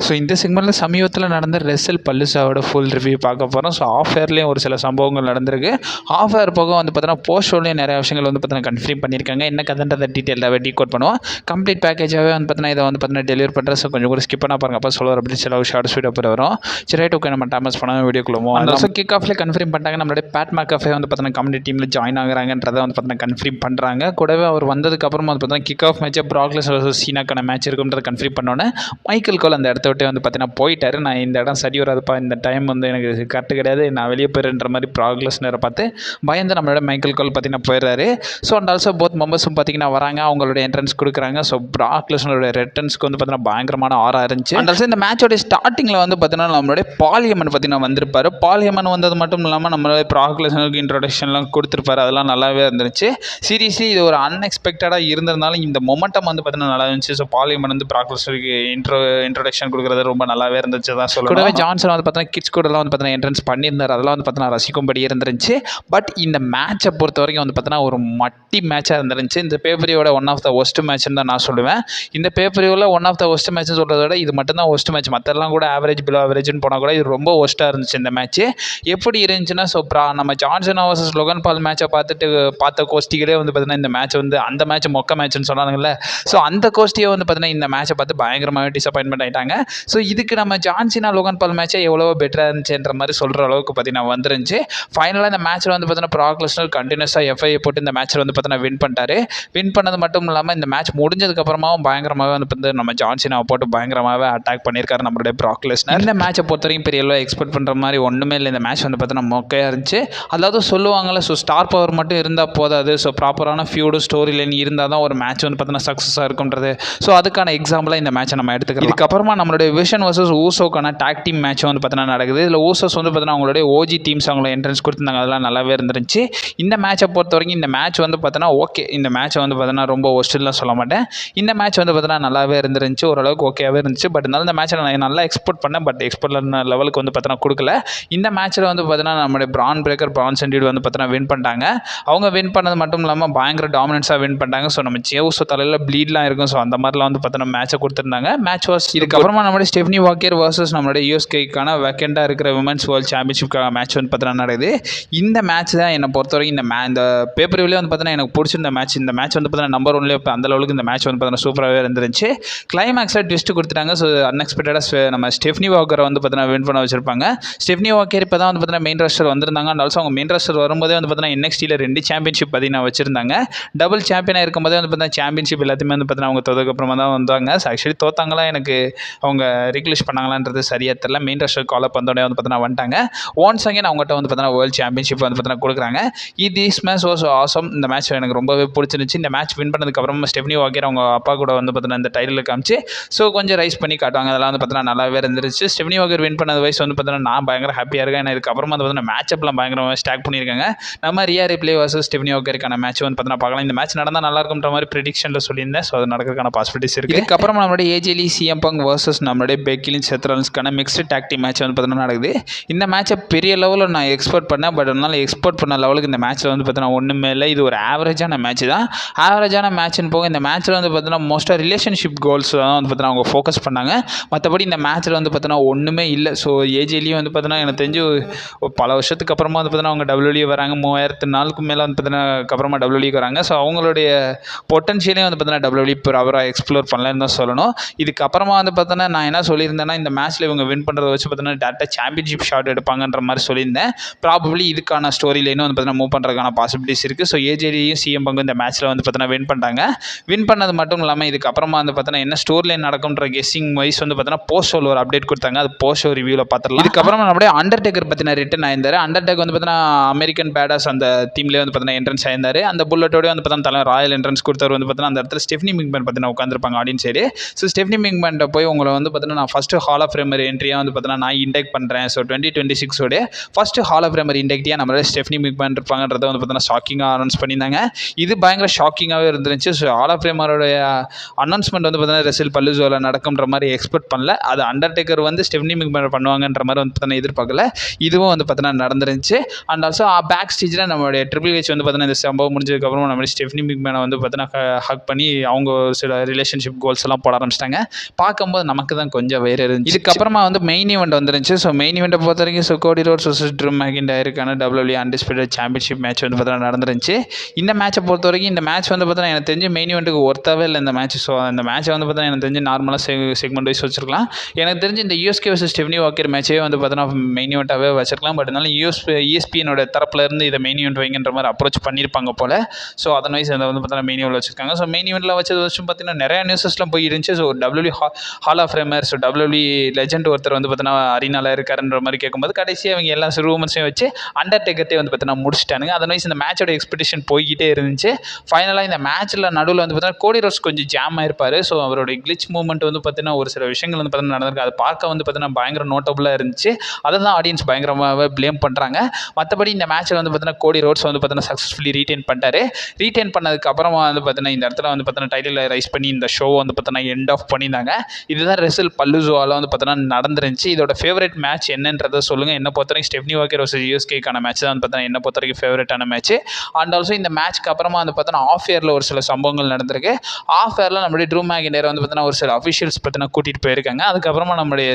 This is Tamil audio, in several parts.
ஸோ இந்த செக்மெண்ட்டில் சமீபத்தில் நடந்த ரெசல் பல்லுசாவோட ஃபுல் ரிவ்யூ பார்க்க போகிறோம். ஸோ ஆஃப் ஏர்லேயும் ஒரு சில சம்பவங்கள் நடந்திருக்கு. ஆஃப் ஏர் போக வந்து பார்த்தீங்கன்னா போஸ்ட் ஷோலையும் நிறைய விஷயங்கள் வந்து பார்த்தீங்கன்னா கன்ஃபார்ம் பண்ணியிருக்காங்க. என்ன கதன்றதை டீட்டெயிலாகவே டீகோட் பண்ணுவோம். கம்ப்ளீட் பேக்கேஜாகவே வந்து பார்த்தீங்கன்னா இதை வந்து பார்த்தீங்கன்னா டெலிவரி பண்ணுற. ஸோ கொஞ்சம் கூட ஸ்கிப் பண்ணால் பாருங்க, அப்போ சொல்லுவார் அப்படின்னு சில ஷார்ட் ஸ்வீட் அப்புறம் வரும். சரி ரைட், ஓகே, நம்ம டைமஸ் பண்ணால் வீடியோக்குள்ளோம். அந்த கிக் ஆஃப்லேயே கன்ஃபார்ம் பண்ணிட்டாங்க. நம்மளுடைய பேட் மேக்கஃபே வந்து பார்த்தீங்கன்னா கம்யூனிட்டி டீமில் ஜாயின் ஆகுறாங்கன்றதை வந்து பார்த்தீங்கன்னா கன்ஃபார்ம் பண்ணுறாங்க. கூடவே அவர் வந்ததுக்கப்புறமா வந்து பார்த்தீங்கன்னா கிக் ஆஃப் மேட்சை ப்ராக் லெஸ்னர் வர்சஸ் சீனாக்கான மேட்ச் இருக்குன்றதை கன்ஃபார்ம் பண்ணோன்னே மைக்கேல் கோல் அந்த இடத்த விட்டு வந்து பார்த்தீங்கன்னா போயிட்டாரு. நான் இந்த இடம் சரி வராதுப்பா, இந்த டைம் வந்து எனக்கு கரெக்டு கிடையாது, நான் வெளியே போயிடுன்ற மாதிரி ப்ராக் லெஸ்னரை பார்த்து பயந்து நம்மளோட மைக்கேல் கோல் பார்த்தீங்கன்னா போயிடுறாரு. ஸோ அண்ட் ஆல்சோ போத் மெம்பர்ஸும் பார்த்தீங்கன்னா வராங்க, அவங்களோட என்ட்ரன்ஸ் கொடுக்குறாங்க. ஸோ ப்ராக் லெஸ்னரோட ரெட்டன்ஸ்க்கு வந்து பார்த்தீங்கன்னா பயங்கரமான ஆரா இருந்துச்சு. அண்ட் ஆல்சோ இந்த மேட்சோட ஸ்டார்டிங்கில் வந்து பார்த்தீங்கன்னா நம்மளுடைய பாலியமன் பார்த்தீங்கன்னா வந்திருப்பாரு. பாலியமன் வந்தது மட்டும் இல்லாமல் நம்மளுடைய ப்ராக் லெஸ்னருக்கு இன்ட்ரோடக்ஷன்லாம் கொடுத்துருப்பாரு. அதெல்லாம் நல்லாவே இருந்துச்சு. சீரியஸ்லி இது ஒரு அன்எக்ஸ்பெக்டடாக இருந்திருந்தாலும் இந்த மொமெண்டம் வந்து பார்த்தீங்கன்னா நல்லா இருந்துச்சு. ஸோ பாலியமன் வந்து ப்ராக் லெஸ்னருக்கு இன்ட்ரோடக்ஷன் கொடுக்குறது ரொம்ப நல்லாவே இருந்துச்சு தான் சொல்லணும். கூடவே ஜான்சன் வந்து பார்த்தீங்கன்னா கிட்ஸ் கூடலாம் வந்து பார்த்தீங்கன்னா என்ட்ரன்ஸ் பண்ணியிருந்தார். அதெல்லாம் வந்து பார்த்தீங்கன்னா ரசிக்கும்படி இருந்துருந்துச்சு. பட் இந்த மேட்சை பொறுத்த வரைக்கும் வந்து பார்த்தீங்கன்னா ஒரு மட்டி மேட்சாக இருந்துருந்துச்சு. இந்த பேப்பரியோட ஒன் ஆஃப் த ஒஸ்ட் மேட்ச்னு தான் நான் சொல்லுவேன். இந்த பேப்பரியோட ஒன் ஆஃப் த ஒஸ்ட் மேட்ச்னு சொல்கிறத விட இது மட்டும் தான் ஒஸ்ட் மேட்ச். மற்றெல்லாம் கூட ஆவரேஜ் பிலோ ஆவரேஜ்னு போனால் கூட இது ரொம்ப ஒஸ்ட்டாக இருந்துச்சு இந்த மேட்ச். எப்படி இருந்துச்சுன்னா, ஸோ நம்ம ஜான்சன் வர்சஸ் லோகன் பால் மேட்சை பார்த்த கோஷ்டிகளே வந்து பார்த்தீங்கன்னா இந்த மேட்ச் வந்து அந்த மேட்ச் மொக்க மேட்ச்னு சொன்னாங்கல்ல. ஸோ அந்த கோஷ்டியை வந்து பார்த்தீங்கன்னா இந்த மேட்சை பார்த்து பயங்கரமாகவே டிசப்பாயின்மெண்ட் ஆகிட்டாங்க. ஸோ இதுக்கு நம்ம ஜான்சினா லோகன் பால் மேட்சை எவ்வளோ பெட்டராக இருந்துச்சுன்ற மாதிரி சொல்கிற அளவுக்கு பார்த்தீங்கன்னா வந்துருந்துச்சு. ஃபைனலாக இந்த மேட்ச்சில் வந்து பார்த்தீங்கன்னா ப்ராக் லெஸ்னர் கண்டினியூஸாக எஃப்ஐ போட்டு இந்த மேட்ச்சில் வந்து பார்த்தீங்கன்னா வின் பண்ணிட்டாரு. வின் பண்ணது மட்டும் இல்லாமல் இந்த மேட்ச் முடிஞ்சதுக்கப்புறமாவும் பயங்கரமாகவே வந்து நம்ம ஜான்சினாவை போட்டு பயங்கரமாகவே அட்டாக் பண்ணியிருக்காரு நம்மளுடைய ப்ராக் லெஸ்னர். இந்த மேட்சை பொறுத்த வரைக்கும் பெரிய அளவு எக்ஸ்பெக்ட் பண்ணுற மாதிரி ஒன்றுமே இல்லை. இந்த மேட்ச் வந்து பார்த்தீங்கன்னா மொக்கையாக இருந்துச்சு. அதாவது சொல்லுவாங்கள்ல, ஸோ ஸ்டார் பவர் மட்டும் இருந்தால் போதாது, ஸோ ப்ராப்பரான ஃபியூடு ஸ்டோரி லைன் இருந்தால் தான் ஒரு மேட்ச் வந்து பார்த்தீங்கன்னா சக்ஸஸாக இருக்குன்றது. ஸோ அதுக்கான எக்ஸாம்பிளாக இந்த மேட்சை நம்ம எடுத்துக்கலாம். இதுக்கப்புறமா நம்மளுடைய விஷன் வர்சஸ் ஊசோக்கான டாக் டீம் மேட்ச் வந்து பார்த்தீங்கன்னா நடக்குது. இதில் ஊசோஸ் வந்து பார்த்தீங்கன்னா அவங்களுடைய ஓஜி டீம்ஸ் அவங்கள என்ட்ரன்ஸ் கொடுத்துருந்தாங்க. அதெல்லாம் நல்லாவே இருந்துருந்துச்சு. இந்த மேட்சை பொறுத்த வரைக்கும் இந்த மேட்ச் வந்து பார்த்தீங்கன்னா ஓகே, இந்த மேட்சை வந்து பார்த்தீங்கன்னா ரொம்ப ஒஸ்ட்லாம் சொல்ல மாட்டேன். இந்த மேட்ச் வந்து பார்த்தீங்கன்னா நல்லாவே இருந்துருந்துச்சு, ஓரளவுக்கு ஓகேவே இருந்துச்சு. பட் இருந்தாலும் இந்த மேட்சை நான் நல்லா எக்ஸ்போர்ட் பண்ணேன். பட் எக்ஸ்போர்ட் லெவலுக்கு வந்து பார்த்தீங்கன்னா கொடுக்கல. இந்த மேட்ச்சில் வந்து பார்த்தீங்கன்னா நம்மளுடைய பிரான் பிரேக்கர் பிரான்சன் டீட் வந்து பார்த்தீங்கன்னா வின் பண்ணிட்டாங்க. அவங்க வின் பண்ணது மட்டும் இல்லாமல் பயங்கர டாமினன்ஸாக வின் பண்ணிட்டாங்க. ஸோ நம்ம ஜேவுஸோ தலையில் ப்ளீட்லாம் இருக்கும். ஸோ அந்த மாதிரிலாம் வந்து பார்த்தீங்கன்னா மேட்சை கொடுத்துருந்தாங்க. மேட்ச் வாஸ் இதுக்கப்புறமா நம்மளுடைய ஸ்டெஃப்னி வாக்கர் வர்சஸ் நம்மளுடைய யூஎஸ்கேக்கான வேக்கண்டாக இருக்கிற விமன்ஸ் வேர்ல்ட் சாம்பியன்ஷிப்கான மேட்ச் வந்து பார்த்தீங்கன்னா நடக்குது. இந்த மேட்ச் தான் என்னை பொறுத்த வரைக்கும் இந்த பேப்பர் வியூலே வந்து பார்த்தீங்கன்னா எனக்கு பிடிச்சிருந்த மேட்ச். இந்த மேட்ச் வந்து பார்த்தீங்கன்னா நம்பர் ஒன்லேயே இப்போ அந்த அளவுக்கு இந்த மேட்ச் வந்து பார்த்தீங்கன்னா சூப்பராகவே இருந்துருந்துச்சு. கிளைமேக்ஸாக ட்விஸ்ட் கொடுத்துட்டாங்க. ஸோ அன்எக்ஸ்பெக்டடாக நம்ம ஸ்டெஃப்னி வாக்கரை வந்து பார்த்தீங்கன்னா வின் பண்ண வச்சிருப்பாங்க. ஸ்டெஃப்னி வாக்கர் இப்போ தான் வந்து பார்த்தீங்கன்னா மெயின் ராஸ்டர் வந்திருந்தாங்க. அண்ட் ஆல்சோ அவங்க மெயின் ராஸ்டர் வரும்போதே வந்து பார்த்தீங்கன்னா NXTல 2 சாம்பியன்ஷிப் பார்த்தீங்கன்னா வச்சிருந்தாங்க. டபுள் சாம்பியனாக இருக்கும்போதே வந்து பார்த்தீங்கன்னா சாம்பியன்ஷிப் எல்லாத்தையுமே வந்து பார்த்தீங்கன்னா அவங்க தோதுக்கப்புறமா தான் வந்தாங்க. ஆக்சுவலி தோத்தாங்களா எனக்கு அவங்க ரீக்லிஷ் பண்ணாங்களான்றது சரியாக தெரியல. மெயின் ராஸ்டர் கால் அப் வந்தோடனே வந்து பார்த்தீங்கன்னா வந்துட்டாங்க. ஒன்ஸ் அகேன் அவங்ககிட்ட வந்து பார்த்தீங்கன்னா வேர்ல்ட் சாம்பியன்ஷிப் வந்து பார்த்தீங்கன்னா கொடுக்குறாங்க. This match was awesome. இந்த மேட்ச் எனக்கு ரொம்பவே பிடிச்சிருந்துச்சு. இந்த மேட்ச் வின் பண்ணதுக்கப்புறமா ஸ்டெஃப்னி வாக்கர் அவங்க அப்பா கூட வந்து பார்த்தீங்கன்னா இந்த டைட்டில் காமிச்சு ஸோ கொஞ்சம் ரைஸ் பண்ணி காட்டுவாங்க. அதெல்லாம் வந்து பார்த்தீங்கன்னா நல்லாவே இருந்துருச்சு. ஸ்டெஃப்னி வாக்கர் வின் பண்ணது வயசு வந்து பார்த்தீங்கன்னா நான் பயங்கர ஹாப்பியாக இருக்கேன். ஏன்னா இதுக்கப்புறமா வந்து பார்த்தீங்கன்னா மேட்சப்லாம் பயங்கரமாக ஸ்டாக் பண்ணியிருக்காங்க. நம்ம ரியா ரிப்ளே வர்சஸ் ஸ்டெஃப்னி வாக்கருக்கான மேட்ச் வந்து பார்த்தீங்கன்னா பார்க்கலாம். இந்த மேட்ச் நடந்தால் நல்லா இருக்குன்ற மாதிரி ப்ரெடிக்ஷனில் சொல்லியிருந்தேன். ஸோ அது நடக்கிறதுக்கான பாசிபிலிட்டிஸ் இருக்குது. இதுக்கப்புறம் நம்மளுடைய ஏஜேலி சிஎம் பங்க் வர்சஸ் நம்மளுடைய பெக்கிலின் செத்ரான்ஸ்க்கான மிக்ஸ்டு டாக் டீம் மேட்ச் வந்து பார்த்தீங்கன்னா நடக்குது. இந்த மேட்சை பெரிய லெவலில் நான் எக்ஸ்போர்ட் பண்ணேன். பட் அதனால் எக்ஸ்போர்ட் பண்ண லெவலுக்கு இந்த மேட்ச்சில் வந்து பார்த்தீங்கன்னா ஒன்றுமே இல்லை. இது ஒரு ஆவரேஜான மேட்ச் தான். ஆவரேஜான மேட்ச்னு போக இந்த மேட்ச்சில் வந்து பார்த்தீங்கன்னா மோஸ்ட்டாக ரிலேஷன்ஷிப் கோல்ஸ் தான் வந்து பார்த்தீங்கன்னா அவங்க ஃபோக்கஸ் பண்ணாங்க. மற்றபடி இந்த மேட்ச்சில் வந்து பார்த்தீங்கன்னா ஒன்றுமே இல்லை. ஸோ ஏஜேலியும் வந்து பார்த்தீங்கன்னா எனக்கு தெரிஞ்சு பல வருஷத்துக்கு அப்புறமா வந்து பார்த்தீங்கன்னா அவங்க WWE வராங்க. 3000 நாளுக்கு மேலே வந்து பார்த்தீங்கன்னா அப்புறமா WWE வராங்க. ஸோ அவங்களுடைய பொட்டன்ஷியலையும் வந்து பார்த்தீங்கன்னா WWE அவராக எக்ஸ்ப்ளோர் பண்ணலன்னு தான் சொல்லணும். இதுக்கப்புறமா வந்து பார்த்தீங்கன்னா நான் என்ன சொல்லியிருந்தேன்னா, இந்த மேட்ச்சில் இவங்க வின் பண்ணுறத வச்சு பார்த்தீங்கன்னா டேரெக்டாக சாம்பியன்ஷிப் ஷாட் எடுப்பாங்கன்ற மாதிரி சொல்லியிருந்தேன். ப்ராபப்ளி இதுக்கான ஸ்டோரி லைனும் வந்து பார்த்தீங்கன்னா மூவ் பண்ணுறதுக்கான பாசிபிலிட்டிஸ் இருக்குது. ஸோ ஏஜேலியும் சிஎம் பங்கு இந்த மேட்ச்சில் வந்து பார்த்தீங்கன்னா வின் பண்ணிட்டாங்க. வின் பண்ணது மட்டும் இல்லாமல் இதுக்கப்புறமா வந்து பார்த்தீங்கன்னா என்ன ஸ்டோரி லைன் நடக்கும்ன்ற கெஸ்ஸிங் வைஸ் வந்து பார்த்தீங்கன்னா போஸ்ட் ஷோவில் ஒரு அப்டேட் கொடுத்தாங்க. அது போஸ்ட் ஷோ ரிவ்யூவில் பார்த்துடலாம். இதுக்கப்புறமா நம்மளுடைய அண்டர்டேக்கர் பற்றின ரிட்டன் ஆயிருந்தார். அண்டர்டேக் வந்து பார்த்தீங்கன்னா அமெரிக்கன் பேடாஸ் அந்த டீம்லேயே வந்து பார்த்தீங்கன்னா என்ட்ரன்ஸ் ஆயிருந்தார். அந்த புல்லட்டோடய வந்து பார்த்தீங்கன்னா தலை ராயல் என்ட்ரன்ஸ் கொடுத்தவர் வந்து பார்த்தீங்கன்னா அந்த இடத்துல ஸ்டெஃப்னி மிக்மேன் பார்த்தீங்கன்னா உட்காந்துருப்பாங்க ஆடியன்ஸ் சைடு. ஸோ ஸ்டெஃப்னி மிக்மேன்ட்ட போய் உங்களை வந்து பார்த்தீங்கன்னா நான் ஃபஸ்ட்டு ஹால் ஆஃப் ஃபேமர் என்ட்ரியாக வந்து பார்த்தீங்கன்னா நான் இண்டெக்ட் பண்ணுறேன். So 2026 first hall of famer இண்டெக்டியாக நம்மளோட ஸ்டெஃப்னி மிக்மேன் இருப்பாங்கன்றத வந்து பார்த்தீங்கன்னா ஷாக்கிங்காக அனௌன்ஸ் பண்ணியிருந்தாங்க. இது பயங்கர ஷாக்கிங்காகவே இருந்துச்சு. ஸோ ஹால் ஆஃப் ஃபேமரோடைய அனௌன்ஸ்மெண்ட் வந்து பார்த்தீங்கன்னா ரெசில் பல்லுசோவில் நடக்கும்ன்ற மாதிரி எக்ஸ்பெக்ட் பண்ணல. அது அண்டர்டேக்கர் வந்து ஸ்டெஃப்னி மிக்மேன் பண்ணுவாங்கன்ற மாதிரி வந்து பார்த்தீங்கன்னா எதிர்பார்க்கல. இதுவும் வந்து பார்த்தீங்கன்னா நடந்துருந்துச்சு. அண்ட் ஆல்சோ பேக் ஸ்டேஜில் நம்மளுடைய ட்ரிபிள் ஹெச் வந்து பார்த்தீங்கன்னா இந்த சம்பவம் முடிஞ்சதுக்கப்புறம் நம்ம ஸ்டெஃப்னி மிக்மேனை வந்து பார்த்தீங்கன்னா ஹக் பண்ணி அவங்க சில ரிலேஷன்ஷிப் கோல்ஸ் எல்லாம் போட ஆரம்பிச்சிட்டாங்க. பார்க்கும்போது நமக்கு நமக்கு தான் கொஞ்சம் வேறு இருந்துச்சு. இதுக்கப்புறமா வந்து மெயின் ஈவெண்ட் வந்துருந்துச்சு. ஸோ மெயின் ஈவெண்ட்டை பொறுத்த வரைக்கும் so Cody Rhodes vs Drew மேக்கின்டையருக்கான WWE அன்டிஸ்பியூட்டட் சாம்பியன்ஷிப் மேட்ச் வந்து பார்த்தீங்கன்னா நடந்துருந்துச்சு. இந்த மேட்சை பொறுத்த வரைக்கும் இந்த மேட்ச் வந்து பார்த்தீங்கன்னா எனக்கு தெரிஞ்சு மெயின் ஈவெண்ட்டுக்கு ஒர்த்தாவே இல்லை இந்த மேட்ச். ஸோ அந்த மேட்சை வந்து பார்த்தீங்கன்னா எனக்கு தெரிஞ்சு நார்மலாக செக்மெண்ட் வைஸ் வச்சிருக்கலாம். எனக்கு தெரிஞ்சு இந்த யூஎஸ்கே vs ஸ்டெஃப்னி வாக்கர் மேட்சே வந்து பார்த்தீங்கன்னா மெயின் ஈவெண்ட்டாகவே வச்சிருக்கலாம். பட் இருந்தாலும் ESPN தரப்புலேருந்து இதை மெயின் ஈவெண்ட் வைங்கன்ற மாதிரி அப்ரோச் பண்ணியிருப்பாங்க போல். ஸோ அதன் வைஸ் அதை வந்து பார்த்தீங்கன்னா மெயின் ஈவெண்ட் வச்சிருக்காங்க. ஸோ மெயின் ஈவெண்ட்டில் வச்சது வச்சும் பார்த்தீங்கன்னா நிறைய நியூஸஸ்லாம் போய் இருந்துச்சு. So WWE hall of famer, so WWE legend ஒருத்தர் வந்து பார்த்தீங்கன்னா அரினால இருக்காருன்ற மாதிரி கேட்கும்போது கடைசியாக அவங்க எல்லா ரூமர்ஸையும் வச்சு அண்டர்டேக்கர்ட்டே வந்து பார்த்தீங்கன்னா முடிச்சிட்டானுங்க. அதர்வைஸ் இந்த மேட்சோட எக்ஸ்பெக்டேஷன் போய்கிட்டே இருந்துச்சு. ஃபைனலாக இந்த மேட்ச்சில் நடுவில் வந்து பார்த்தீங்கன்னா கோடி ரோட்ஸ் கொஞ்சம் ஜாம் ஆயிருப்பார். ஸோ அவருடைய கிளிச் மூவ்மெண்ட் வந்து பார்த்தீங்கன்னா ஒரு சில விஷயங்கள் வந்து பார்த்தீங்கன்னா நடந்திருக்கு. அது பார்க்க வந்து பார்த்தீங்கன்னா பயங்கர நோட்டபுளாக இருந்துச்சு. அதை தான் ஆடியன்ஸ் பயங்கரமாகவே ப்ளேம் பண்ணுறாங்க. மற்றபடி இந்த மேட்ச்சில் வந்து பார்த்தீங்கன்னா கோடி ரோட்ஸ் வந்து பார்த்தீங்கன்னா சக்ஸஸ்ஃபுல்லி ரீட்டைன் பண்ணிட்டாரு. ரீட்டைன் பண்ணதுக்கு அப்புறமா வந்து பார்த்தீங்கன்னா இந்த இடத்துல வந்து பார்த்தீங்கன்னா டைட்டில் ரைஸ் பண்ணி இந்த ஷோ வந்து பார்த்தீங்கன்னா எண்ட் ஆஃப் பண்ணியிருந்தாங்க. இதுதான் ரெசல் பல்லுசோவால வந்து பார்த்தீங்கன்னா நடந்துருந்துச்சு. இதோட ஃபேவரட் மேட்ச் என்னன்றதை சொல்லுங்கள். என்ன பொறுத்த வரைக்கும் ஸ்டெஃப்னி வாக்கர் vs யூஎஸ்கேக்கான மேட்ச் தான் வந்து பார்த்தீங்கன்னா என்ன பொறுத்த வரைக்கும் ஃபேவரட்டான மேட்ச். அண்ட் ஆல்சோ இந்த மேட்ச்க்கு அப்புறமா வந்து பார்த்தீங்கன்னா ஆஃப் இயரில் ஒரு சில சம்பவங்கள் நடந்திருக்கு. ஆஃப் இயரில் நம்மளுடைய ட்ரூ மேக்கின்டையர் வந்து பார்த்தீங்கன்னா ஒரு சில அஃபிஷியல்ஸ் பார்த்தீங்கன்னா கூட்டிகிட்டு போயிருக்காங்க. அதுக்கப்புறமா நம்மளுடைய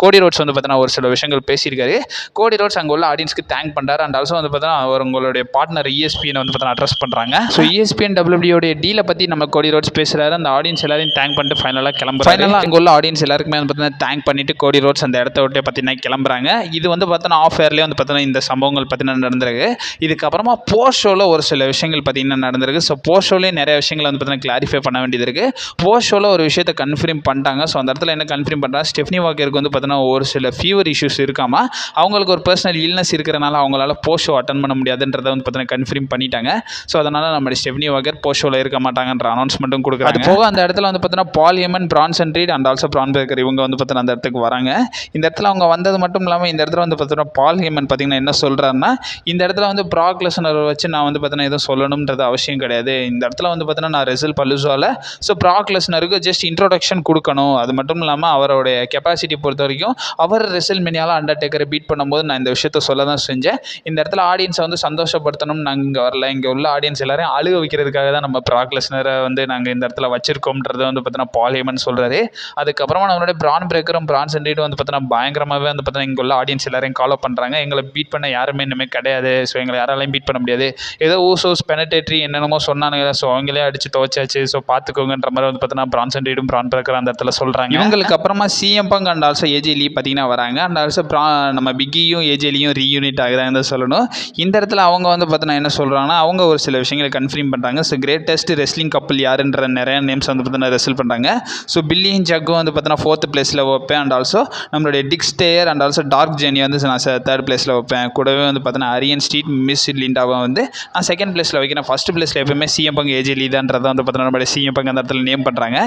கோடி ரோட்ஸ் வந்து பார்த்தீங்கன்னா ஒரு சில விஷயங்கள் பேசியிருக்காரு. கோடி ரோட்ஸ் அங்கே உள்ள ஆடியன்ஸ்க்கு தேங்க் பண்ணுறாரு. அண்ட் ஆல்சோ வந்து பார்த்தீங்கன்னா அவர் உங்களுடைய பார்ட்னர் ESPN வந்து பார்த்தீங்கன்னா அட்ரஸ் பண்ணுறாங்க. ஸோ ESPN WWE டீலை பற்றி நம்ம கோடி ரோட்ஸ் பேசுகிறாரு. அந்த ஆடியன்ஸ் எல்லாரையும் தேங்க் பண்ணிட்டு ஃபைனலாக கிளம்புறாரு. ஃபைனலாக அங்கே உள்ள ஆடியன்ஸ் எல்லாருக்குமே வந்து பார்த்தீங்கன்னா தேங்க் பண்ணிட்டு கோடி ரோட்ஸ் அந்த இடத்த விட்டு பார்த்தீங்கன்னா கிளம்புறாங்க. இது வந்து பார்த்தீங்கன்னா ஆஃப் இயர்லேயே வந்து பார்த்தீங்கன்னா இந்த சம்பவங்கள் பார்த்தீங்கன்னா நடந்திருக்கு. இதுக்கப்புறமா போஸ்ட் ஷோவில் ஒரு சில விஷயங்கள் பார்த்தீங்கன்னா நடந்திருக்கு. ஸோ போஸ்ட் ஷோலேயே நிறைய விஷயங்கள் வந்து பார்த்தீங்கன்னா கிளாரிஃபை பண்ண வேண்டியது இருக்குது. போஸ்ட் ஷோவில் ஒரு விஷயத்தை கன்ஃபார்ம் பண்ணிட்டாங்க. ஸோ அந்த இடத்துல என்ன கன்ஃபார்ம் பண்ணுறாங்க, ஸ்டெஃப்னி வாக்கருக்கு வந்து பார்த்தீங்கன்னா ஒரு சில ஃபீவர் இஷ்யூஸ் இருக்காமா, அவங்களுக்கு ஒரு பர்சனல் இல்னஸ் இருக்கிறனால அவங்களால போஸ்ட் ஷோ அட்டன் பண்ண முடியாதுன்றதை வந்து பார்த்தீங்கன்னா கன்ஃபார்ம் பண்ணிட்டாங்க. ஸோ அதனால் நம்ம ஸ்டெஃப்னி வாக்கர் போஸ்ட் ஷோவில் இருக்க மாட்டாங்கன்ற அனௌன்ஸ்மெண்ட்டும் கொடுக்குறாங்க. அது போக அந்த இடத்துல வந்து பார்த்தீங்கன்னா Paul Heyman, Bronson Reed and also Bron Breakker இவங்க வந்து பார்த்தீங்கன்னா அந்த இடத்துக்கு வராங்க. இந்த இடத்துல அவங்க வந்தது மட்டும் இல்லாமல் இந்த இடத்துல வந்து பார்த்தீங்கன்னா பால் ஹேமன் பார்த்தீங்கன்னா என்ன சொல்கிறாருன்னா, இந்த இடத்துல வந்து ப்ராக் லெஸ்னர் வச்சு நான் வந்து பார்த்தீங்கன்னா எதுவும் சொல்லணும்ன்றது அவசியம் கிடையாது. இந்த இடத்துல வந்து பார்த்தீங்கன்னா நான் ரெசல் பல்லுசோவில் ஸோ ப்ராக் லெஸ்னருக்கு ஜஸ்ட் இன்ட்ரோடக்ஷன் கொடுக்கணும். அது மட்டும் இல்லாமல் அவருடைய கெப்பாசிட்டி பொறுத்த வரைக்கும் அவர் ரெசல் மினியால் அண்டர்டேக்கரை பீட் பண்ணும்போது நான் இந்த விஷயத்த சொல்ல தான் செஞ்சேன். இந்த இடத்துல ஆடியன்ஸை வந்து சந்தோஷப்படுத்தணும் நாங்கள் இங்கே வரல. இங்கே உள்ள ஆடியன்ஸ் எல்லாரையும் அழுக வைக்கிறதுக்காக தான் நம்ம ப்ராக் லெஸ்னரை வந்து நாங்கள் இந்த இடத்துல வச்சிருக்கோம்ன்றதை வந்து பார்த்தீங்கன்னா பால் ஹேமன் சொல்கிறாரு. அதுக்கப்புறமா நம்மளுடைய பிரான் பிரேக்கரும் பிரான்சன் ரீடும் வந்து பார்த்தீங்கன்னா பயங்கரமாகவே வந்து பார்த்தீங்கன்னா இங்கே உள்ள ஆடியன்ஸ் எல்லாரையும் ஃபாலோ பண்ணுறாங்க. எங்களை பீட் பண்ண யாருமே இனிமேல் கிடையாது. ஸோ எங்களை யாராலையும் பீட் பண்ண முடியாது. ஏதோ ஊசோஸ் பெனடேட்ரி என்னென்னமோ சொன்னானுங்க. ஸோ அவங்களே அடிச்சு துவச்சாச்சு. ஸோ பார்த்துக்கோங்கன்ற மாதிரி வந்து பார்த்தீங்கன்னா பிரான்சன் ரீடும் பிரான் பிரேக்கர் அந்த இடத்துல சொல்கிறாங்க. இவங்களுக்கு அப்புறமா CM Punk and also AJ Lee பார்த்தீங்கன்னா வராங்க. அண்ட் ஆல்சோ நம்ம பிக்கியும் AJ Leeயும் ரீயூனிட் ஆகுதாங்க சொல்லணும். இந்த இடத்துல அவங்க வந்து பார்த்தீங்கன்னா என்ன சொல்கிறாங்கன்னா அவங்க ஒரு சில விஷயங்களை கன்ஃபார்ம் பண்ணுறாங்க. ஸோ கிரேட்டஸ்ட் ரெஸ்லிங் கப்பல் யாருன்ற நிறைய நேம்ஸ் வந்து பார்த்தீங்கன்னா ரெசல் பண்ணுறாங்க. ஸோ பில்லியும் ஜக்கும் வந்து பார்த்தீங்கன்னா 4th பிளேஸில் வைப்பேன். அண்ட் ஆல்சோ நம்மளுடைய டிக் ஸ்டேயர் அண்ட் ஆல்சோ டார்க் ஜெனி வந்து நான் 3rd பிளேஸில் வைப்பேன். கூடவே வந்து பார்த்தீங்கன்னா அரியன் ஸ்ட்ரீட் மிஸ் லிண்டாவை வந்து நான் 2nd பிளேஸில் வைக்கிறேன். 1st பிளேஸில் எப்பவுமே CM Punk AJ Lee தான்றதை வந்து பார்த்தீங்கன்னா நம்மளுடைய CM Punk அந்த இடத்துல நேம் பண்ணுறாங்க.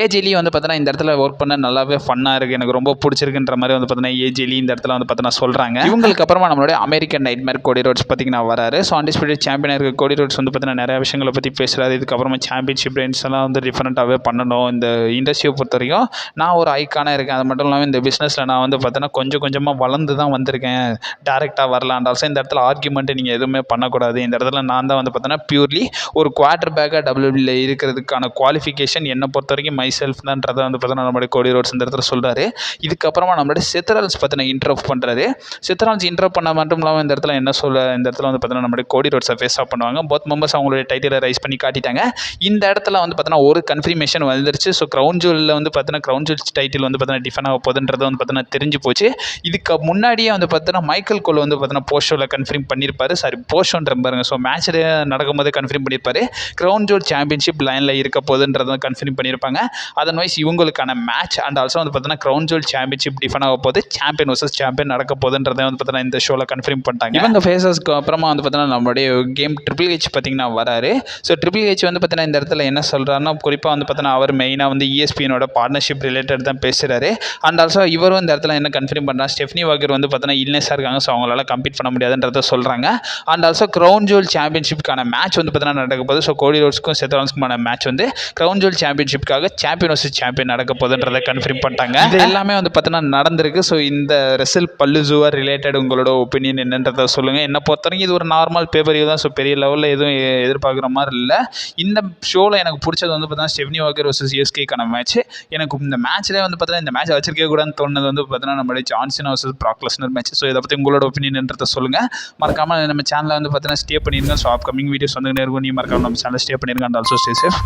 AJ Lee வந்து பார்த்தீங்கன்னா இந்த இடத்துல ஒர்க் பண்ண நல்லாவே ஃபன்னாக இருக்குது, எனக்கு ரொம்ப பிடிச்சிருக்குன்ற மாதிரி வந்து பார்த்தீங்கன்னா AJ Lee இந்த இடத்துல வந்து பார்த்தீங்கன்னா சொல்கிறாங்க. இவங்களுக்கு அப்புறமா நம்மளுடைய அமெரிக்கன் நைட்மேர் கோடி ரோட்ஸ் பார்த்தீங்கன்னா வராரு. ஸோ அன்டிஸ்பியூட்டட் சாம்பியனாக இருக்க கோடி ரோட்ஸ் வந்து பார்த்தீங்கன்னா நிறைய விஷயங்களை பற்றி பேசுகிறாரு. இதுக்கப்புறமா சாம்பியன்ஷிப் ரெயின்ஸ் எல்லாம் வந்து டிஃப்ரெண்ட்டாகவே பண்ணணும். இந்த இண்டஸ்ட்ரியை பொறுத்த வரைக்கும் நான் ஒரு ஐக்கானாக இருக்கேன். அது மட்டும் இல்லாமல் இந்த பிஸ்னஸில் நான் வந்து பார்த்தீங்கன்னா கொஞ்சம் கொஞ்சமாக வளர்ந்து தான் வந்திருக்கேன், டேரெக்டாக வரலாம். ஆல்சோ இந்த இடத்துல ஆர்கியூமெண்ட்டு நீங்கள் எதுவுமே பண்ணக்கூடாது. இந்த இடத்துல நான் தான் வந்து பார்த்தீங்கன்னா பியூர்லி ஒரு குவார்டர் பேக்காக WWE இருக்கிறதுக்கான குவாலிஃபிகேஷன் என்னை பொறுத்த வரைக்கும் மை செல்ஃப் தான்றதை வந்து பார்த்தீங்கன்னா நம்மளுடைய கோடி ரோட்ஸ் இந்த இடத்துல சொல்கிறாரு. இதுக்கப்புறமா நம்மளுடைய செத்ரால்ஸ் பார்த்தீங்கன்னா இன்ட்ரவ் பண்ணுறாரு. செத்ரால்ஸ் இன்ட்ரவ் பண்ண மட்டும் இல்லாமல் இந்த இடத்துல என்ன சொல்ல, இந்த இடத்துல வந்து பார்த்தீங்கன்னா நம்மளுடைய கோடி ரோட்ஸை ஃபேஸ் ஆஃப் பண்ணுவாங்க. போத் மெம்பர்ஸ் அவங்களுடைய டைட்டிலை ரைஸ் பண்ணி காட்டிட்டாங்க. இந்த இடத்துல வந்து பார்த்தீங்கன்னா ஒரு கன்ஃபர்மேஷன் வந்துருச்சு. ஸோ கிரவுன் ஜுவலில் வந்து பார்த்தீங்கன்னா கிரவுன் ஜுவல்ஸ் டைட்டில் வந்து பார்த்தீங்கன்னா டிஃபன் ஆக போகுதுன்றது வந்து பார்த்தீங்கன்னா தெரிஞ்சு போச்சு. இதுக்கு முன்னாடியே வந்து பார்த்தீங்கன்னா மைக்கேல் கோல் வந்து பார்த்தீங்கன்னா போஸ்ட் ஷோவில் கன்ஃபார்ம் பண்ணியிருப்பாரு. போஸ்ட் ஷோன்ற பாருங்க. ஸோ மேட்ச் நடக்கும்போது கன்ஃபார்ம் பண்ணியிருப்பாரு. கிரவுன் ஜுவல் சாம்பியன்ஷிப் லைனில் இருக்க போகுதுன்றதை கன்ஃபார்ம் பண்ணியிருப்பாங்க. அதன் வைஸ் இவங்களுக்கான மேட்ச் அண்ட் ஆல்சோ வந்து பார்த்தீங்கன்னா கிரவுன் ஜுவல் சாம்பியன்ஷிப் டிஃபன் ஆக போகுது, சாம்பியன் வர்சஸ் சாம்பியன் நடக்க போகுதுன்றதை வந்து பார்த்தீங்கன்னா இந்த ஷோவில் கன்ஃபார்ம் பண்ணிட்டாங்க. இவங்க ஃபேஸஸ்க்கு அப்புறமா வந்து பார்த்தீங்கன்னா நம்மளுடைய கேம் ட்ரிபிள் ஹெச் பார்த்தீங்கன்னா வராரு. ஸோ ட்ரிபிள் ஹெச் வந்து பார்த்தீங்கன்னா இந்த இடத்துல என்ன சொல்கிறாருன்னா, குறிப்பாக வந்து பார்த்தீங்கன்னா அவர் மெயினாக வந்து ESPN-ஓட பார்ட்னர்ஷிப் ரிலேட்டட் தான் பேசுகிறாரு. அண்ட் ஆல்சோ இவரும் இந்த இடத்துல என்ன கன்ஃபார்ம் பண்ணுறாங்க, ஸ்டெஃப்னி வாக்கர் வந்து பார்த்தீங்கன்னா இல்னஸாக இருக்காங்க. ஸோ அவங்களால கம்ப்ளீட் பண்ண முடியாதுன்றதை சொல்கிறாங்க. அண்ட் ஆல்சோ கிரவுன் ஜுவல் சாம்பியன்ஷிப்கான மேட்ச் வந்து பார்த்தீங்கன்னா நடக்க போகுது. ஸோ கோடி ரோட்ஸ்க்கும் செத்ரால்ஸ்க்குமான மேட்ச் வந்து கிரவுன் ஜுவல் சாம்பியன்ஷிப்காக சாம்பியன் வர்சஸ் சாம்பியன் நடக்க போகுதுன்றதை கன்ஃபார்ம் பண்ணிட்டாங்க. இது எல்லாமே வந்து பார்த்தீங்கன்னா நடந்திருக்கு. ஸோ இந்த ரெசல் பல்லுசுவா ரிலேட்டட் உங்களோட ஒப்பீனியன் என்னன்றதை சொல்லுங்கள். என்னை பொறுத்த வரைக்கும் இது ஒரு நார்மல் பேப்பர் தான். ஸோ பெரிய லெவலில் எதுவும் எதிர்பார்க்குற மாதிரி இல்லை. இந்த ஷோவில் எனக்கு பிடிச்சது வந்து பார்த்தீங்கன்னா ஸ்டெஃப்னி வாக்கர் வர்சஸ் ESKக்கான மேட்ச் எனக்கு எனக்கு இந்த மேட்ச்லேயே வந்து பார்த்தீங்கன்னா இந்த மேட்ச் வச்சிருக்கவே கூடாதுன்னு தோணுது வந்து பார்த்தீங்கன்னா நம்மளுடைய Johnson versus Prague Lesnar match. So இதை பற்றி உங்களோட ஒப்பீனியன்றதை சொல்லுங்கள். மறக்காமல் நம்ம சேனலை வந்து பார்த்தீங்கன்னா ஸ்டே பண்ணிடுங்க. ஸோ அப்கமிங் வீடியோஸ் வந்து இருக்கும். நீ மறக்காமல் நம்ம சேனலை ஸ்டே பண்ணிருங்க. And also stay safe.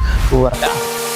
வரேன்.